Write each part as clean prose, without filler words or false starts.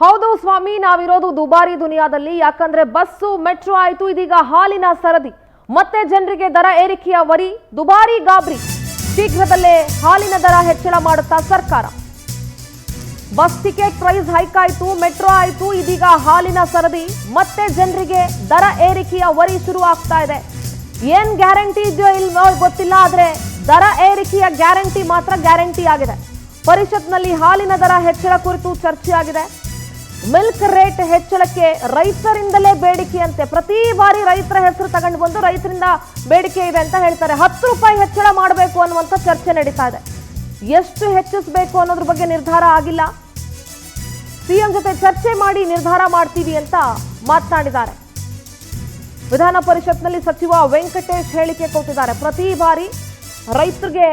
ಹೌದು ಸ್ವಾಮಿ, ನಾವಿರೋದು ದುಬಾರಿ ದುನಿಯಾದಲ್ಲಿ. ಯಾಕಂದ್ರೆ ಬಸ್ಸು ಮೆಟ್ರೋ ಆಯ್ತು, ಇದೀಗ ಹಾಲಿನ ಸರದಿ. ಮತ್ತೆ ಜನರಿಗೆ ದರ ಏರಿಕೆಯ ವರಿ, ದುಬಾರಿ ಗಾಬರಿ. ಶೀಘ್ರದಲ್ಲೇ ಹಾಲಿನ ದರ ಹೆಚ್ಚಳ ಮಾಡುತ್ತಾ ಸರ್ಕಾರ. ಬಸ್ ಟಿಕೆಟ್ ಪ್ರೈಸ್ ಹೈಕ್ ಆಯ್ತು, ಮೆಟ್ರೋ ಆಯ್ತು, ಇದೀಗ ಹಾಲಿನ ಸರದಿ. ಮತ್ತೆ ಜನರಿಗೆ ದರ ಏರಿಕೆಯ ವರಿ ಶುರು ಆಗ್ತಾ ಇದೆ. ಏನ್ ಗ್ಯಾರಂಟಿ ಇದೆಯೋ ಇಲ್ವೋ ಗೊತ್ತಿಲ್ಲ, ಆದ್ರೆ ದರ ಏರಿಕೆಯ ಗ್ಯಾರಂಟಿ ಮಾತ್ರ ಗ್ಯಾರಂಟಿ ಆಗಿದೆ. ಪರಿಷತ್ನಲ್ಲಿ ಹಾಲಿನ ದರ ಹೆಚ್ಚಳ ಕುರಿತು ಚರ್ಚೆಯಾಗಿದೆ. ಮಿಲ್ಕ್ ರೇಟ್ ಹೆಚ್ಚಳಕ್ಕೆ ರೈತರಿಂದಲೇ ಬೇಡಿಕೆಯಂತೆ. ಪ್ರತಿ ಬಾರಿ ರೈತರ ಹೆಸರು ತಗೊಂಡು ಬಂದು ರೈತರಿಂದ ಬೇಡಿಕೆ ಇದೆ ಅಂತ ಹೇಳ್ತಾರೆ. 10 ರೂಪಾಯಿ ಹೆಚ್ಚಳ ಮಾಡಬೇಕು ಅನ್ನುವಂಥ ಚರ್ಚೆ ನಡೀತಾ ಇದೆ. ಎಷ್ಟು ಹೆಚ್ಚಿಸಬೇಕು ಅನ್ನೋದ್ರ ಬಗ್ಗೆ ನಿರ್ಧಾರ ಆಗಿಲ್ಲ. ಸಿಎಂ ಜೊತೆ ಚರ್ಚೆ ಮಾಡಿ ನಿರ್ಧಾರ ಮಾಡ್ತೀವಿ ಅಂತ ಮಾತನಾಡಿದ್ದಾರೆ. ವಿಧಾನ ಪರಿಷತ್ನಲ್ಲಿ ಸಚಿವ ವೆಂಕಟೇಶ್ ಹೇಳಿಕೆ ಕೊಟ್ಟಿದ್ದಾರೆ. ಪ್ರತಿ ಬಾರಿ ರೈತರಿಗೆ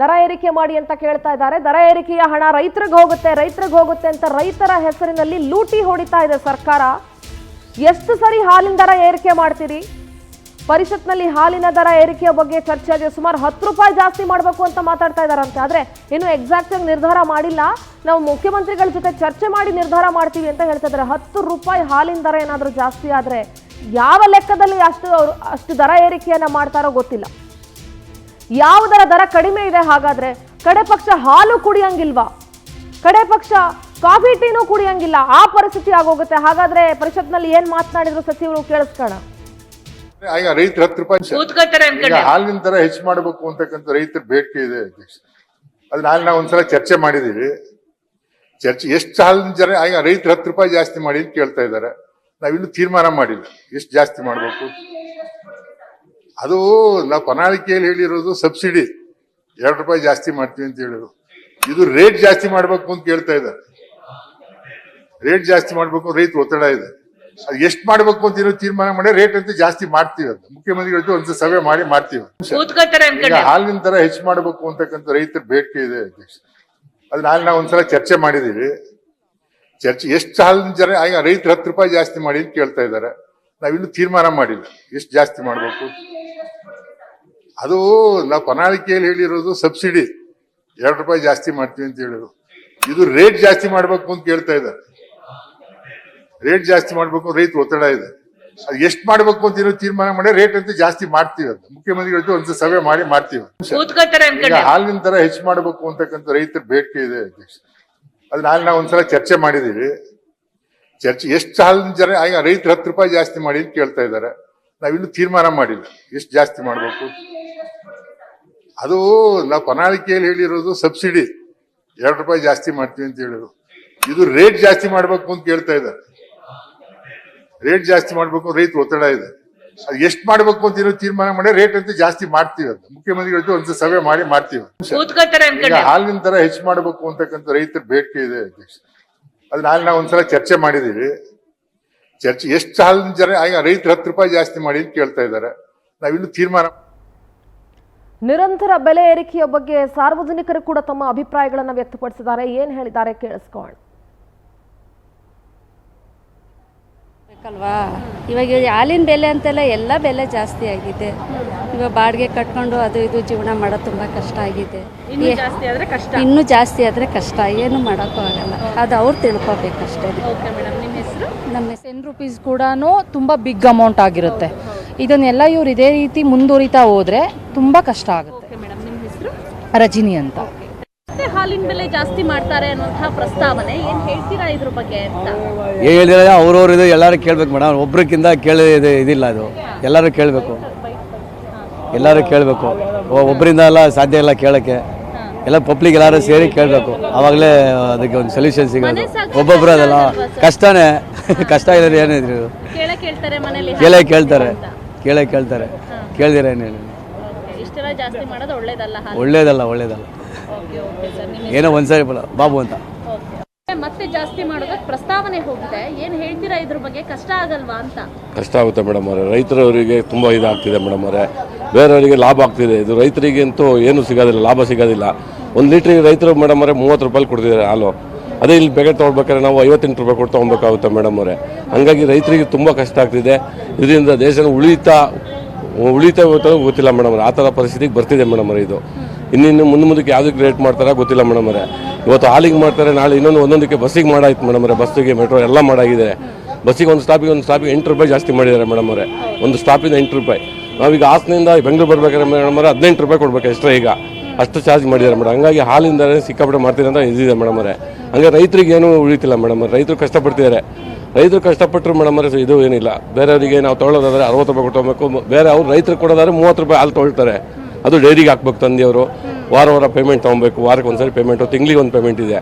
ದರ ಏರಿಕೆ ಮಾಡಿ ಅಂತ ಕೇಳ್ತಾ ಇದ್ದಾರೆ. ದರ ಏರಿಕೆಯ ಹಣ ರೈತರಿಗೆ ಹೋಗುತ್ತೆ ಅಂತ ರೈತರ ಹೆಸರಿನಲ್ಲಿ ಲೂಟಿ ಹೊಡಿತಾ ಇದೆ ಸರ್ಕಾರ. ಎಷ್ಟು ಸರಿ ಹಾಲಿನ ದರ ಏರಿಕೆ ಮಾಡ್ತೀರಿ? ಪರಿಷತ್ನಲ್ಲಿ ಹಾಲಿನ ದರ ಏರಿಕೆಯ ಬಗ್ಗೆ ಚರ್ಚೆ ಆಗಿದೆ. ಸುಮಾರು 10 ರೂಪಾಯಿ ಜಾಸ್ತಿ ಮಾಡಬೇಕು ಅಂತ ಮಾತಾಡ್ತಾ ಇದ್ದಾರಂತೆ. ಆದರೆ ಇನ್ನು ಎಕ್ಸಾಕ್ಟ್ ಆಗಿ ನಿರ್ಧಾರ ಮಾಡಿಲ್ಲ. ನಾವು ಮುಖ್ಯಮಂತ್ರಿಗಳ ಜೊತೆ ಚರ್ಚೆ ಮಾಡಿ ನಿರ್ಧಾರ ಮಾಡ್ತೀವಿ ಅಂತ ಹೇಳ್ತಾ ಇದ್ದಾರೆ. 10 ರೂಪಾಯಿ ಹಾಲಿನ ದರ ಏನಾದರೂ ಜಾಸ್ತಿ ಆದರೆ ಯಾವ ಲೆಕ್ಕದಲ್ಲಿ ಅಷ್ಟು ದರ ಏರಿಕೆಯನ್ನ ಮಾಡ್ತಾರೋ ಗೊತ್ತಿಲ್ಲ. ಯಾವುದರ ದರ ಕಡಿಮೆ ಇದೆ? ಹಾಗಾದ್ರೆ ಕಡೆ ಪಕ್ಷ ಹಾಲು ಕುಡಿಯಂಗಿಲ್ವಾ? ಕಡೆ ಪಕ್ಷ ಕಾಫಿ ಟೀನೂ ಕುಡಿಯಂಗಿಲ್ಲ. ಆ ಪರಿಸ್ಥಿತಿ ಆಗೋಗುತ್ತೆ. ಹಾಗಾದ್ರೆ ಪರಿಷತ್ನಲ್ಲಿ ಏನ್ ಮಾತನಾಡಿದ್ರು ಸಚಿವರು ಕೇಳಿಸ್ಕೋಣ. ಈಗ ರೈತರು 10 ರೂಪಾಯಿ ಹಾಲಿನ ದರ ಹೆಚ್ಚು ಮಾಡಬೇಕು ಅಂತಕ್ಕಂಥ ರೈತರ ಬೇಡಿಕೆ ಇದೆ ಅಧ್ಯಕ್ಷ. ಅದು ನಾವು ಒಂದ್ಸಲ ಚರ್ಚೆ ಮಾಡಿದೀವಿ. ಚರ್ಚೆ ಎಷ್ಟು ಹಾಲಿನ ದರ ಈಗ ರೈತರು 10 ರೂಪಾಯಿ ಜಾಸ್ತಿ ಮಾಡಿ ಅಂತ ಕೇಳ್ತಾ ಇದ್ದಾರೆ. ನಾವಿನ್ನೂ ತೀರ್ಮಾನ ಮಾಡಿಲ್ಲ ಎಷ್ಟು ಜಾಸ್ತಿ ಮಾಡಬೇಕು. ಅದು ನಾವು ಪ್ರಣಾಳಿಕೆಯಲ್ಲಿ ಹೇಳಿರೋದು ಸಬ್ಸಿಡಿ 2 ರೂಪಾಯಿ ಜಾಸ್ತಿ ಮಾಡ್ತೀವಿ ಅಂತ ಹೇಳಿದ್ರು. ಇದು ರೇಟ್ ಜಾಸ್ತಿ ಮಾಡ್ಬೇಕು ಅಂತ ಕೇಳ್ತಾ ಇದ್ದಾರೆ. ರೇಟ್ ಜಾಸ್ತಿ ಮಾಡ್ಬೇಕು ರೈತ ಒತ್ತಡ ಇದೆ. ಅದು ಎಷ್ಟು ಮಾಡ್ಬೇಕು ಅಂತ ತೀರ್ಮಾನ ಮಾಡಿ ರೇಟ್ ಅಂತ ಜಾಸ್ತಿ ಮಾಡ್ತೀವಿ ಅಂತ ಮುಖ್ಯಮಂತ್ರಿಗಳ ಜೊತೆ ಒಂದು ಸಭೆ ಮಾಡಿ ಮಾಡ್ತೀವಿ. ಈಗ ಹಾಲಿನ ದರ ಹೆಚ್ಚು ಮಾಡಬೇಕು ಅಂತಕ್ಕಂಥ ರೈತರ ಬೇಡಿಕೆ ಇದೆ ಅಧ್ಯಕ್ಷ. ಅದು ನಾವು ಒಂದ್ಸಲ ಚರ್ಚೆ ಮಾಡಿದೀವಿ. ಚರ್ಚೆ ಎಷ್ಟು ಹಾಲಿನ ದರ ಈಗ ರೈತರು 10 ರೂಪಾಯಿ ಜಾಸ್ತಿ ಮಾಡಿ ಅಂತ ಕೇಳ್ತಾ ಇದ್ದಾರೆ. ನಾವಿನ್ನೂ ತೀರ್ಮಾನ ಮಾಡಿಲ್ಲ ಎಷ್ಟು ಜಾಸ್ತಿ ಮಾಡಬೇಕು. ಅದು ನಾವು ಪ್ರಣಾಳಿಕೆಯಲ್ಲಿ ಹೇಳಿರೋದು ಸಬ್ಸಿಡಿ 2 ರೂಪಾಯಿ ಜಾಸ್ತಿ ಮಾಡ್ತೀವಿ ಅಂತ ಹೇಳಿದ್ರು. ಇದು ರೇಟ್ ಜಾಸ್ತಿ ಮಾಡ್ಬೇಕು ಅಂತ ಕೇಳ್ತಾ ಇದ್ದಾರೆ. ರೇಟ್ ಜಾಸ್ತಿ ಮಾಡ್ಬೇಕು ರೈತ ಒತ್ತಡ ಇದೆ. ಅದು ಎಷ್ಟು ಮಾಡ್ಬೇಕು ಅಂತ ತೀರ್ಮಾನ ಮಾಡಿ ರೇಟ್ ಅಂತ ಜಾಸ್ತಿ ಮಾಡ್ತೀವಿ ಅಂತ ಮುಖ್ಯಮಂತ್ರಿಗಳ ಜೊತೆ ಒಂದು ಸಭೆ ಮಾಡಿ ಮಾಡ್ತೀವಿ. ಈಗ ಹಾಲಿನ ದರ ಹೆಚ್ಚು ಮಾಡಬೇಕು ಅಂತಕ್ಕಂಥ ರೈತರ ಬೇಡಿಕೆ ಇದೆ ಅಧ್ಯಕ್ಷ. ಅದು ನಾವು ಒಂದ್ಸಲ ಚರ್ಚೆ ಮಾಡಿದೀವಿ. ಚರ್ಚೆ ಎಷ್ಟು ಹಾಲಿನ ದರ ಈಗ ರೈತರು 10 ರೂಪಾಯಿ ಜಾಸ್ತಿ ಮಾಡಿ ಅಂತ ಕೇಳ್ತಾ ಇದ್ದಾರೆ. ನಾವಿನ್ನೂ ತೀರ್ಮಾನ ಮಾಡಿಲ್ಲ ಎಷ್ಟು ಜಾಸ್ತಿ ಮಾಡಬೇಕು. ಅದು ನಾವು ಪ್ರಣಾಳಿಕೆಯಲ್ಲಿ ಹೇಳಿರೋದು ಸಬ್ಸಿಡಿ 2 ರೂಪಾಯಿ ಜಾಸ್ತಿ ಮಾಡ್ತೀವಿ ಅಂತ ಹೇಳಿದ್ರು. ಇದು ರೇಟ್ ಜಾಸ್ತಿ ಮಾಡ್ಬೇಕು ಅಂತ ಕೇಳ್ತಾ ಇದ್ದಾರೆ. ರೇಟ್ ಜಾಸ್ತಿ ಮಾಡ್ಬೇಕು ರೈತ ಒತ್ತಡ ಇದೆ. ಅದು ಎಷ್ಟು ಮಾಡ್ಬೇಕು ಅಂತ ತೀರ್ಮಾನ ಮಾಡಿ ರೇಟ್ ಅಂತ ಜಾಸ್ತಿ ಮಾಡ್ತೀವಿ ಅಂತ ಮುಖ್ಯಮಂತ್ರಿಗಳ ಜೊತೆ ಒಂದು ಸಭೆ ಮಾಡಿ ಮಾಡ್ತೀವಿ. ಈಗ ಹಾಲಿನ ದರ ಹೆಚ್ಚು ಮಾಡಬೇಕು ಅಂತಕ್ಕಂಥ ರೈತರ ಬೇಡಿಕೆ ಇದೆ ಅಧ್ಯಕ್ಷ. ಅದು ನಾವು ಒಂದ್ಸಲ ಚರ್ಚೆ ಮಾಡಿದೀವಿ. ಚರ್ಚೆ ಎಷ್ಟು ಹಾಲಿನ ದರ ಈಗ ರೈತರು 10 ರೂಪಾಯಿ ಜಾಸ್ತಿ ಮಾಡಿ ಅಂತ ಕೇಳ್ತಾ ಇದ್ದಾರೆ. ನಾವಿನ್ನೂ ತೀರ್ಮಾನ. ನಿರಂತರ ಬೆಲೆ ಏರಿಕೆಯ ಬಗ್ಗೆ ಸಾರ್ವಜನಿಕರು ಕೂಡ ತಮ್ಮ ಅಭಿಪ್ರಾಯಗಳನ್ನು ವ್ಯಕ್ತಪಡಿಸಿದ್ದಾರೆ. ಏನ್ ಹೇಳಿದ್ದಾರೆ ಕೇಳಿಸ್ಕೊಳ್ಳೋಣ. ಬೇಕಲ್ವಾ, ಇವಾಗ ಹಾಲಿನ ಬೆಲೆ ಅಂತೆಲ್ಲ ಎಲ್ಲ ಬೆಲೆ ಜಾಸ್ತಿ ಆಗಿದೆ. ಇವಾಗ ಬಾಡಿಗೆ ಕಟ್ಕೊಂಡು ಅದು ಇದು ಜೀವನ ಮಾಡೋದು ತುಂಬಾ ಕಷ್ಟ ಆಗಿದೆ. ಇನ್ನೂ ಜಾಸ್ತಿ ಆದ್ರೆ ಕಷ್ಟ, ಏನು ಮಾಡೋಕ್ಕೂ ಆಗಲ್ಲ. ಅದು ಅವ್ರು ತಿಳ್ಕೊಬೇಕಷ್ಟೇ. ನಮ್ಮ 10 ರೂಪೀಸ್ ಕೂಡ ತುಂಬ ಬಿಗ್ ಅಮೌಂಟ್ ಆಗಿರುತ್ತೆ. ಇದನ್ನೆಲ್ಲ ಇವ್ರು ಇದೇ ರೀತಿ ಮುಂದುವರಿತಾ ಹೋದ್ರೆ ತುಂಬ ಕಷ್ಟ ಆಗುತ್ತೆ. ರಜಿನಿ ಅಂತ. ಹಾಲಿನ ಬೆಲೆ ಜಾಸ್ತಿ ಮಾಡ್ತಾರೆ ಅನ್ನುವಂತಹ ಪ್ರಸ್ತಾವನೆ ಏನ್ ಹೇಳ್ತೀರಾ ಇದ್ರ ಬಗ್ಗೆ ಅಂತ? ಏನ್ ಹೇಳಿದ್ರೆ ಅವ್ರವ್ರು ಇದು ಎಲ್ಲರೂ ಕೇಳ್ಬೇಕು ಮೇಡಮ್. ಒಬ್ರಕ್ಕಿಂತ ಇದಿಲ್ಲ, ಅದು ಎಲ್ಲರೂ ಕೇಳಬೇಕು. ಒಬ್ಬರಿಂದ ಎಲ್ಲ ಸಾಧ್ಯ ಇಲ್ಲ ಕೇಳಕ್ಕೆ. ಎಲ್ಲ ಪಬ್ಲಿಕ್ ಎಲ್ಲರೂ ಸೇರಿ ಕೇಳಬೇಕು. ಆವಾಗಲೇ ಅದಕ್ಕೆ ಒಂದು ಸೊಲ್ಯೂಷನ್ ಸಿಗೋದು. ಒಬ್ಬೊಬ್ರು ಅದಲ್ಲ ಕಷ್ಟನೇ. ಕಷ್ಟ ಇದ್ರೆ ಏನಿದ್ರು ಕೇಳ್ತಾರೆ. ಕೇಳ್ದಿರ ಏನೇನು ಒಳ್ಳೇದಲ್ಲ. ಏನೋ ಒಂದ್ಸರಿ ಬಾಬು ಅಂತ ಮತ್ತೆ ಜಾಸ್ತಿ ಮಾಡೋದಕ್ಕೆ ಪ್ರಸ್ತಾವನೆ ಹೋಗಿದೆ. ಏನ್ ಹೇಳ್ತೀರಾ ಇದ್ರ ಬಗ್ಗೆ? ಕಷ್ಟ ಆಗಲ್ವಾ ಅಂತ? ಕಷ್ಟ ಆಗುತ್ತೆ ಮೇಡಮ್ ಅವರೇ. ರೈತರವರಿಗೆ ತುಂಬಾ ಇದಾಗ್ತಿದೆ ಮೇಡಮ್ ಅವರೇ. ಬೇರೆಯವರಿಗೆ ಲಾಭ ಆಗ್ತಿದೆ. ಇದು ರೈತರಿಗೆ ಅಂತೂ ಏನು ಸಿಗೋದಿಲ್ಲ, ಲಾಭ ಸಿಗೋದಿಲ್ಲ. 1 ಲೀಟ್ರಿಗೆ ರೈತರು ಮೇಡಮ್ ಅವರೇ 30 ರೂಪಾಯಿ ಕೊಡ್ತಿದ್ದಾರೆ ಹಾಲು. ಅದೇ ಇಲ್ಲಿ ಬೇಗ ತೊಗೊಳ್ಬೇಕಾದ್ರೆ ನಾವು 58 ರೂಪಾಯಿ ಕೊಟ್ಟು ತೊಗೊಬೇಕಾಗುತ್ತೆ ಮೇಡಮ್ ಅವರೇ. ಹಂಗಾಗಿ ರೈತರಿಗೆ ತುಂಬ ಕಷ್ಟ ಆಗ್ತಿದೆ. ಇದರಿಂದ ದೇಶನ ಉಳಿತಾ ಗೊತ್ತಿಲ್ಲ ಮೇಡಮ್ ಅವರೇ. ಆ ಥರ ಪರಿಸ್ಥಿತಿಗೆ ಬರ್ತಿದೆ ಮೇಡಮ್ ಅವರೇ. ಇದು ಇನ್ನಿನ್ನು ಮುಂದಕ್ಕೆ ಯಾವುದಕ್ಕೆ ರೇಟ್ ಮಾಡ್ತಾರ ಗೊತ್ತಿಲ್ಲ ಮೇಡಮ್ ಅವರೇ. ಇವತ್ತು ಹಾಲಿಗೆ ಮಾಡ್ತಾರೆ, ನಾಳೆ ಒಂದೊಂದಕ್ಕೆ ಬಸ್ಸಿಗೆ ಮಾಡಾಯ್ತು ಮೇಡಮ್ ಅವರೇ. ಬಸ್ಸಿಗೆ ಮೆಟ್ರೋ ಎಲ್ಲ ಮಾಡಾಗಿದೆ. ಬಸ್ಸಿಗೆ ಒಂದು ಸ್ಟಾಪಿಗೆ 8 ರೂಪಾಯಿ ಜಾಸ್ತಿ ಮಾಡಿದ್ದಾರೆ ಮೇಡಮ್ ಅವರೇ. ಒಂದು ಸ್ಟಾಪಿಂದ 8 ರೂಪಾಯಿ. ನಾವೀಗ ಹಾಸನಿಂದ ಬೆಂಗಳೂರು ಬರ್ಬೇಕಾದ್ರೆ ಮೇಡಮ್ ಅವರೇ 15 ರೂಪಾಯಿ ಕೊಡ್ಬೇಕು ಎಕ್ಸ್ಟ್ರಾ. ಈಗ ಅಷ್ಟು ಚಾರ್ಜ್ ಮಾಡಿದ್ದಾರೆ ಮೇಡಮ್. ಹಂಗಾಗಿ ಹಾಲಿಂದ ಸಿಕ್ಕಾಪಟ್ಟೆ ಮಾಡ್ತೀರಿ ಅಂತ ಇದಿದೆ ಮೇಡಮ್ ಅವರೇ. ಹಂಗೆ ರೈತರಿಗೆ ಏನೂ ಉಳಿತಿಲ್ಲ ಮೇಡಮ್ ಅವರೇ. ರೈತರು ಕಷ್ಟಪಡ್ತಿದ್ದಾರೆ. ರೈತರು ಕಷ್ಟಪಟ್ಟರು ಮೇಡಮ್ ಅವರೇ. ಇದು ಏನಿಲ್ಲ, ಬೇರೆಯವರಿಗೆ ನಾವು ತೊಗೊಳ್ಳೋದಾದ್ರೆ 60 ರೂಪಾಯಿ ಕೊಟ್ಟೋಗ್ಬೇಕು. ಬೇರೆ ಅವ್ರು ರೈತರು ಕೊಡೋದಾದ್ರೆ 30 ರೂಪಾಯಿ ಹಾಲು ತೊಗೊಳ್ತಾರೆ. ಅದು ಡೈರಿಗೆ ಹಾಕ್ಬೇಕು ತಂದೆಯವರು. ವಾರ ಪೇಮೆಂಟ್ ತೊಗೊಬೇಕು. ವಾರಕ್ಕೆ ಒಂದ್ಸರಿ ಪೇಮೆಂಟು, ತಿಂಗಳಿಗೆ ಒಂದು ಪೇಮೆಂಟ್ ಇದೆ.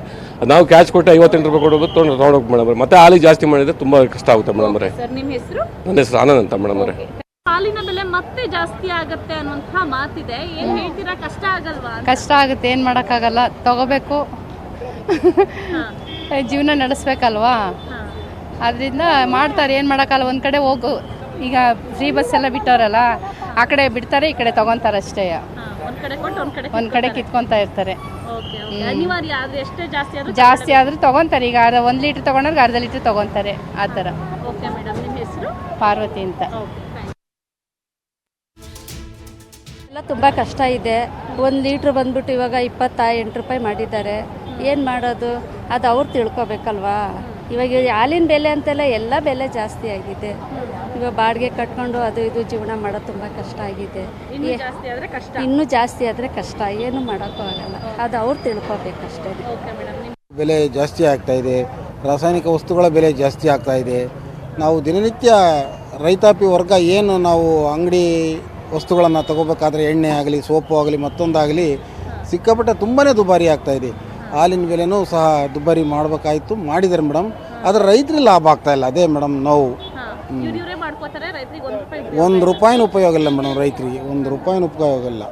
ನಾವು ಕ್ಯಾಶ್ ಕೊಟ್ಟು 58 ರೂಪಾಯಿ ಕೊಡೋದು ತೊಗೊಂಡೋಗಿ ಮೇಡಮ್ ಅವರೇ. ಮತ್ತೆ ಹಾಲಿಗೆ ಜಾಸ್ತಿ ಮಾಡಿದ್ರೆ ತುಂಬ ಕಷ್ಟ ಆಗುತ್ತೆ ಮೇಡಮ್ ಅವರೇ. ಸರ್ ನಿಮ್ಮ ಹೆಸರು? ನನ್ನ ಹೆಸರು ಆನಂದ್ ಅಂತ ಮೇಡಮ್ ಅವರೇ. ಹಾಲಿನ ಬೆಲೆ ಮತ್ತೆ ಜಾಸ್ತಿ ಆಗತ್ತೆ ಅನ್ನುವಂತಹ ಮಾತಿದೆ, ಏನ್ ಹೇಳ್ತೀರಾ? ಕಷ್ಟ ಆಗಲ್ವಾ? ಕಷ್ಟ ಆಗುತ್ತೆ, ಏನು ಮಾಡೋಕ್ಕಾಗಲ್ಲ, ತಗೋಬೇಕು. ಜೀವನ ನಡೆಸ್ಬೇಕಲ್ವಾ, ಅದರಿಂದ ಮಾಡ್ತಾರೆ. ಏನು ಮಾಡೋಕ್ಕಲ್ಲ. ಒಂದು ಕಡೆ ಹೋಗು, ಈಗ ಫ್ರೀ ಬಸ್ ಎಲ್ಲ ಬಿಟ್ಟವರಲ್ಲ, ಆ ಕಡೆ ಬಿಡ್ತಾರೆ, ಈ ಕಡೆ ತಗೊಂತಾರೆ ಅಷ್ಟೇ. ಒಂದ್ ಕಡೆ ಕೊಟ್ಟು ಒಂದ್ ಕಡೆ ಕಿತ್ಕೊಂತಾ ಇರ್ತಾರೆ. ಅನಿವಾರ್ಯ ಆದ್ರೆ ಎಷ್ಟೇ ಜಾಸ್ತಿ ಆದ್ರೂ ತಗೊಂತಾರೆ. ಈಗ 1 ಲೀಟರ್ ತಗೊಂಡ್ರೆ ಅರ್ಧ ಲೀಟರ್ ತಗೊಂತಾರೆ, ಆ ಥರ. ಓಕೆ ಮೇಡಮ್, ನಿಮ್ಮ ಹೆಸರು? ಪಾರ್ವತಿ ಅಂತ. ಎಲ್ಲ ತುಂಬ ಕಷ್ಟ ಇದೆ. 1 ಲೀಟ್ರ್ ಬಂದ್ಬಿಟ್ಟು ಇವಾಗ 28 ರೂಪಾಯಿ ಮಾಡಿದ್ದಾರೆ. ಏನು ಮಾಡೋದು, ಅದು ಅವ್ರು ತಿಳ್ಕೊಬೇಕಲ್ವಾ. ಇವಾಗ ಹಾಲಿನ ಬೆಲೆ ಅಂತೆಲ್ಲ ಎಲ್ಲ ಬೆಲೆ ಜಾಸ್ತಿ ಆಗಿದೆ. ಇವಾಗ ಬಾಡಿಗೆ ಕಟ್ಕೊಂಡು ಅದು ಇದು ಜೀವನ ಮಾಡೋದು ತುಂಬ ಕಷ್ಟ ಆಗಿದೆ. ಇನ್ನೂ ಜಾಸ್ತಿ ಆದರೆ ಕಷ್ಟ, ಏನು ಮಾಡೋಕ್ಕೂ ಆಗಲ್ಲ. ಅದು ಅವ್ರು ತಿಳ್ಕೊಬೇಕಷ್ಟೇ. ಬೆಲೆ ಜಾಸ್ತಿ ಆಗ್ತಾ ಇದೆ. ರಾಸಾಯನಿಕ ವಸ್ತುಗಳ ಬೆಲೆ ಜಾಸ್ತಿ ಆಗ್ತಾ ಇದೆ. ನಾವು ದಿನನಿತ್ಯ ರೈತಾಪಿ ವರ್ಗ ಏನು ನಾವು ಅಂಗಡಿ ವಸ್ತುಗಳನ್ನು ತಗೋಬೇಕಾದ್ರೆ ಎಣ್ಣೆ ಆಗಲಿ, ಸೋಪು ಆಗಲಿ, ಮತ್ತೊಂದಾಗಲಿ ಸಿಕ್ಕಾಪಟ್ಟೆ ತುಂಬಾ ದುಬಾರಿ ಆಗ್ತಾಯಿದೆ. ಹಾಲಿನ ಬೆಲೆನೂ ಸಹ ದುಬಾರಿ ಮಾಡಬೇಕಾಯಿತು, ಮಾಡಿದ್ದಾರೆ ಮೇಡಮ್. ಆದರೆ ರೈತರಿಗೆ ಲಾಭ ಆಗ್ತಾಯಿಲ್ಲ. ಅದೇ ಮೇಡಮ್ ನೋವು. ₹1 ಉಪಯೋಗ ಇಲ್ಲ ಮೇಡಮ್ ರೈತರಿಗೆ. ₹1 ಉಪಯೋಗ ಇಲ್ಲ.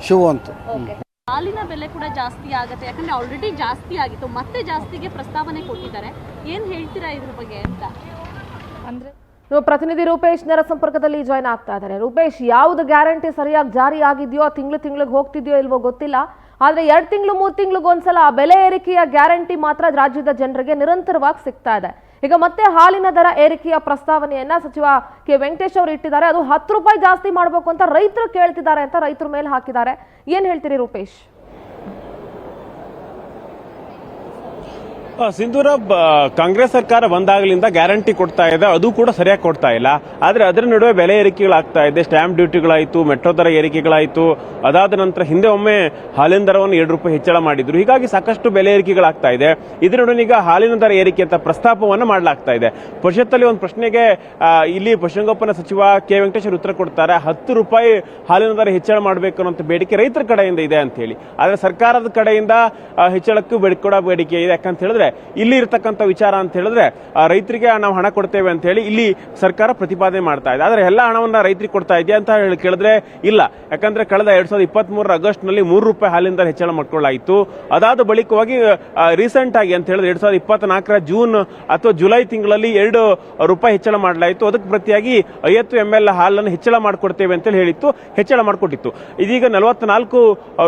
ಶಿವ ಅಂತ. ಹಾಲಿನ ಬೆಲೆ ಕೂಡ ಜಾಸ್ತಿ ಆಗುತ್ತೆ, ಯಾಕಂದ್ರೆ ಆಲ್ರೆಡಿ ಜಾಸ್ತಿ ಆಗಿತ್ತು, ಮತ್ತೆ ಜಾಸ್ತಿಗೆ ಪ್ರಸ್ತಾವನೆ ಕೊಟ್ಟಿದ್ದಾರೆ. ಏನ್ ಹೇಳ್ತೀರಾ ಇದ್ರ ಬಗ್ಗೆ ಅಂತ? ಅಂದ್ರೆ ಪ್ರತಿನಿಧಿ ರೂಪೇಶ್ ನೇರ ಸಂಪರ್ಕದಲ್ಲಿ ಜಾಯ್ನ್ ಆಗ್ತಾ ಇದ್ದಾರೆ. ರೂಪೇಶ್, ಯಾವ್ದು ಗ್ಯಾರಂಟಿ ಸರಿಯಾಗಿ ಜಾರಿ ಆಗಿದೆಯೋ, ತಿಂಗಳಿಗೆ ಹೋಗ್ತಿದೆಯೋ ಇಲ್ವೋ ಗೊತ್ತಿಲ್ಲ. ಆದ್ರೆ 2 ತಿಂಗಳು 3 ತಿಂಗಳಿಗೊಂದ್ಸಲ ಆ ಬೆಲೆ ಏರಿಕೆಯ ಗ್ಯಾರಂಟಿ ಮಾತ್ರ ರಾಜ್ಯದ ಜನರಿಗೆ ನಿರಂತರವಾಗಿ ಸಿಗ್ತಾ ಇದೆ. ಈಗ ಮತ್ತೆ ಹಾಲಿನ ದರ ಏರಿಕೆಯ ಪ್ರಸ್ತಾವನೆಯನ್ನ ಸಚಿವ ಕೆ ವೆಂಕಟೇಶ್ ಅವರು ಇಟ್ಟಿದ್ದಾರೆ. ಅದು 10 ರೂಪಾಯಿ ಜಾಸ್ತಿ ಮಾಡಬೇಕು ಅಂತ ರೈತರು ಕೇಳ್ತಿದ್ದಾರೆ ಅಂತ ರೈತರ ಮೇಲೆ ಹಾಕಿದ್ದಾರೆ. ಏನ್ ಹೇಳ್ತೀರಿ ರೂಪೇಶ್? ಸಿಂಧೂರ, ಕಾಂಗ್ರೆಸ್ ಸರ್ಕಾರ ಬಂದಾಗಲಿಂದ ಗ್ಯಾರಂಟಿ ಕೊಡ್ತಾ ಇದೆ, ಅದು ಕೂಡ ಸರಿಯಾಗಿ ಕೊಡ್ತಾ ಇಲ್ಲ. ಆದರೆ ಅದರ ನಡುವೆ ಬೆಲೆ ಏರಿಕೆಗಳಾಗ್ತಾ ಇದೆ. ಸ್ಟ್ಯಾಂಪ್ ಡ್ಯೂಟಿಗಳಾಯಿತು, ಮೆಟ್ರೋ ದರ ಏರಿಕೆಗಳಾಯಿತು. ಅದಾದ ನಂತರ ಹಿಂದೆ ಒಮ್ಮೆ ಹಾಲಿನ ದರವನ್ನು 2 ರೂಪಾಯಿ ಹೆಚ್ಚಳ ಮಾಡಿದ್ರು. ಹೀಗಾಗಿ ಸಾಕಷ್ಟು ಬೆಲೆ ಏರಿಕೆಗಳಾಗ್ತಾ ಇದೆ. ಇದರ ನಡುವೆ ಈಗ ಹಾಲಿನ ದರ ಏರಿಕೆ ಅಂತ ಪ್ರಸ್ತಾಪವನ್ನು ಮಾಡಲಾಗ್ತಾ ಇದೆ. ಪರಿಷತ್ತಲ್ಲಿ ಒಂದು ಪ್ರಶ್ನೆಗೆ ಇಲ್ಲಿ ಪಶುಸಂಗೋಪನಾ ಸಚಿವ ಕೆ ವೆಂಕಟೇಶ್ ಉತ್ತರ ಕೊಡ್ತಾರೆ. 10 ರೂಪಾಯಿ ಹಾಲಿನ ದರ ಹೆಚ್ಚಳ ಮಾಡಬೇಕು ಅನ್ನೋ ಬೇಡಿಕೆ ರೈತರ ಕಡೆಯಿಂದ ಇದೆ ಅಂತ ಹೇಳಿ. ಆದರೆ ಸರ್ಕಾರದ ಕಡೆಯಿಂದ ಹೆಚ್ಚಳಕ್ಕೂ ಬೇಡಿಕೆ ಇದೆ. ಯಾಕಂತ ಹೇಳಿದ್ರೆ ಇಲ್ಲಿ ಇರತಕ್ಕಂಥ ವಿಚಾರ ಅಂತ ಹೇಳಿದ್ರೆ ರೈತರಿಗೆ ನಾವು ಹಣ ಕೊಡ್ತೇವೆ ಅಂತ ಹೇಳಿ ಇಲ್ಲಿ ಸರ್ಕಾರ ಪ್ರತಿಪಾದನೆ ಮಾಡ್ತಾ ಇದೆ. ಆದರೆ ಎಲ್ಲ ಹಣವನ್ನ ರೈತರಿಗೆ ಕೊಡ್ತಾ ಇದೆಯಾ ಅಂತ ಹೇಳಿ ಕೇಳಿದ್ರೆ ಇಲ್ಲ. ಯಾಕಂದ್ರೆ ಕಳೆದ 2023 ಆಗಸ್ಟ್ ನಲ್ಲಿ 3 ರೂಪಾಯಿ ಹಾಲಿನ ಹೆಚ್ಚಳ ಮಾಡ್ಕೊಳ್ಳಾಯಿತು. ಅದಾದ ಬಳಿಕವಾಗಿ ರೀಸೆಂಟ್ ಆಗಿ ಅಂತ ಹೇಳಿದ್ರೆ 2024 ಜೂನ್ ಅಥವಾ ಜುಲೈ ತಿಂಗಳಲ್ಲಿ 2 ರೂಪಾಯಿ ಹೆಚ್ಚಳ ಮಾಡಲಾಯಿತು. ಅದಕ್ಕೆ ಪ್ರತಿಯಾಗಿ 50 ml ಹಾಲನ್ನು ಹೆಚ್ಚಳ ಮಾಡಿಕೊಡ್ತೇವೆ ಅಂತ ಹೇಳಿತ್ತು, ಹೆಚ್ಚಳ ಮಾಡಿಕೊಟ್ಟಿತ್ತು. ಇದೀಗ 44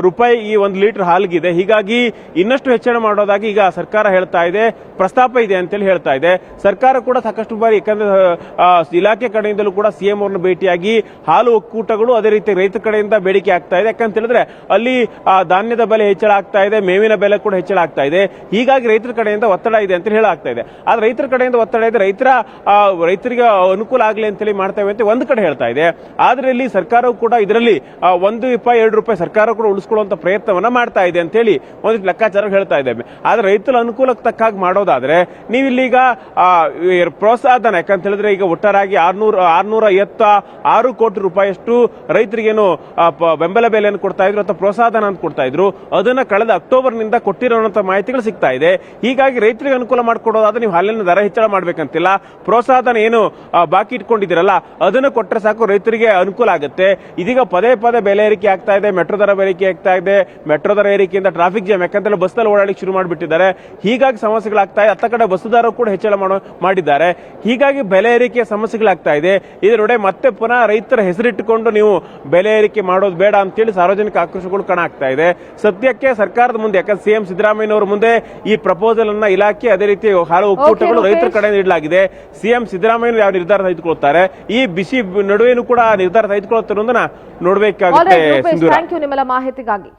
ರೂಪಾಯಿ ಈ 1 ಲೀಟರ್ ಹಾಲ್ಗಿದೆ. ಹೀಗಾಗಿ ಇನ್ನಷ್ಟು ಹೆಚ್ಚಳ ಮಾಡೋದಾಗಿ ಈಗ ಸರ್ಕಾರ ಹೇಳ್ತಾ ಇದೆ, ಪ್ರಸ್ತಾಪ ಇದೆ ಅಂತೇಳಿ ಹೇಳ್ತಾ ಇದೆ. ಸರ್ಕಾರ ಕೂಡ ಸಾಕಷ್ಟು ಬಾರಿ, ಯಾಕಂದ್ರೆ ಇಲಾಖೆ ಕಡೆಯಿಂದಲೂ ಕೂಡ ಸಿಎಂ ಅವರನ್ನು ಭೇಟಿಯಾಗಿ ಹಾಲು ಒಕ್ಕೂಟಗಳು ಅದೇ ರೀತಿ ರೈತರ ಕಡೆಯಿಂದ ಬೇಡಿಕೆ ಆಗ್ತಾ ಇದೆ. ಯಾಕಂತ ಹೇಳಿದ್ರೆ ಅಲ್ಲಿ ಧಾನ್ಯದ ಬೆಲೆ ಹೆಚ್ಚಳ ಆಗ್ತಾ ಇದೆ, ಮೇವಿನ ಬೆಲೆ ಕೂಡ ಹೆಚ್ಚಳ ಆಗ್ತಾ ಇದೆ. ಹೀಗಾಗಿ ರೈತರ ಕಡೆಯಿಂದ ಒತ್ತಡ ಇದೆ ಅಂತ ಹೇಳಾಗ್ತಾ ಇದೆ. ಆದ್ರೆ ರೈತರ ಕಡೆಯಿಂದ ಒತ್ತಡ ಇದೆ, ರೈತರಿಗೆ ಅನುಕೂಲ ಆಗಲಿ ಅಂತೇಳಿ ಮಾಡ್ತೇವೆ ಅಂತ ಒಂದು ಕಡೆ ಹೇಳ್ತಾ ಇದೆ. ಆದ್ರೆ ಇಲ್ಲಿ ಸರ್ಕಾರವು ಕೂಡ ಇದರಲ್ಲಿ ₹1, ₹2 ಸರ್ಕಾರ ಕೂಡ ಉಳಿಸ್ಕೊಳ್ಳುವಂತ ಪ್ರಯತ್ನವನ್ನ ಮಾಡ್ತಾ ಇದೆ ಅಂತ ಹೇಳಿ ಒಂದಿಷ್ಟು ಲೆಕ್ಕಾಚಾರ ಹೇಳ್ತಾ ಇದ್ದೇವೆ. ಆದ್ರೆ ರೈತರ ಅನುಕೂಲಕ್ಕೆ ತಕ್ಕಾಗಿ ಮಾಡೋದಾದ್ರೆ ನೀವಿಲ್ಲೀಗ ಪ್ರೋತ್ಸಾಹಧನ, ಯಾಕಂತ ಹೇಳಿದ್ರೆ ಈಗ ಒಟ್ಟಾರಾಗಿ 656 ಕೋಟಿ ರೂಪಾಯಿಯಷ್ಟು ರೈತರಿಗೇನು ಬೆಂಬಲ ಬೆಲೆಯನ್ನು ಕೊಡ್ತಾ ಇದ್ರು ಅಥವಾ ಪ್ರೋತ್ಸಾಹಧನ ಅಂತ ಕೊಡ್ತಾ ಇದ್ರು. ಅದನ್ನ ಕಳೆದ ಅಕ್ಟೋಬರ್ನಿಂದ ಕೊಟ್ಟಿರುವಂತ ಮಾಹಿತಿಗಳು ಸಿಗ್ತಾ ಇದೆ. ಹೀಗಾಗಿ ರೈತರಿಗೆ ಅನುಕೂಲ ಮಾಡಿಕೊಡೋದಾದ್ರೆ ನೀವು ಹಾಲಿನ ದರ ಹೆಚ್ಚಳ ಮಾಡ್ಬೇಕಂತಿಲ್ಲ. ಪ್ರೋತ್ಸಾಹಧನ ಏನು ಬಾಕಿ ಇಟ್ಕೊಂಡಿದ್ದೀರಲ್ಲ ಅದನ್ನು ಕೊಟ್ಟರೆ ಸಾಕು, ರೈತರಿಗೆ ಅನುಕೂಲ ಆಗುತ್ತೆ. ಇದೀಗ ಪದೇ ಬೆಲೆ ಏರಿಕೆ ಆಗ್ತಾ ಇದೆ, ಮೆಟ್ರೋ ದರ ಏರಿಕೆ ಆಗ್ತಾ ಇದೆ. ಮೆಟ್ರೋ ದರ ಏರಿಕೆಯಿಂದ ಟ್ರಾಫಿಕ್ ಜಾಮ್, ಯಾಕಂದ್ರೆ ಬಸ್ನಲ್ಲಿ ಓಡಾಡಲಿಕ್ಕೆ ಶುರು ಮಾಡಿಬಿಟ್ಟಿದ್ದಾರೆ. ಹೀಗಾಗಿ ಹೀಗಾಗಿ ಸಮಸ್ಯೆಗಳಾಗ್ತಾ ಇದೆ. ಅತ್ತ ಕಡೆ ಬಸ್ಸುದಾರರು ಕೂಡ ಹೆಚ್ಚಳ ಮಾಡಿದ್ದಾರೆ. ಹೀಗಾಗಿ ಬೆಲೆ ಏರಿಕೆಯ ಸಮಸ್ಯೆಗಳಾಗ್ತಾ ಇದೆ. ಇದರ ನಡುವೆ ಮತ್ತೆ ಪುನಃ ರೈತರ ಹೆಸರಿಟ್ಟುಕೊಂಡು ನೀವು ಬೆಲೆ ಏರಿಕೆ ಮಾಡೋದು ಬೇಡ ಅಂತೇಳಿ ಸಾರ್ವಜನಿಕ ಆಕ್ರೋಶಗಳು ಕಾಣಾಗ್ತಾ ಇದೆ. ಸದ್ಯಕ್ಕೆ ಸರ್ಕಾರದ ಮುಂದೆ, ಯಾಕಂದ್ರೆ ಸಿಎಂ ಸಿದ್ದರಾಮಯ್ಯನವರ ಮುಂದೆ ಈ ಪ್ರಪೋಸಲ್ ಅನ್ನ ಇಲಾಖೆ ಅದೇ ರೀತಿ ಹಾಲು ಒಕ್ಕೂಟಗಳು ರೈತರ ಕಡೆ ನೀಡಲಾಗಿದೆ. ಸಿಎಂ ಸಿದ್ದರಾಮಯ್ಯ ಯಾವ ನಿರ್ಧಾರ ತೆಗೆದುಕೊಳ್ತಾರೆ, ಈ ಬಿಸಿ ನಡುವೆನೂ ಕೂಡ ನಿರ್ಧಾರ ತೆಗೆದುಕೊಳ್ಳುತ್ತಿರುವುದನ್ನ ನೋಡಬೇಕಾಗುತ್ತೆ. ಥ್ಯಾಂಕ್ ಯು ನಿಮ್ಮೆಲ್ಲ ಮಾಹಿತಿಗಾಗಿ.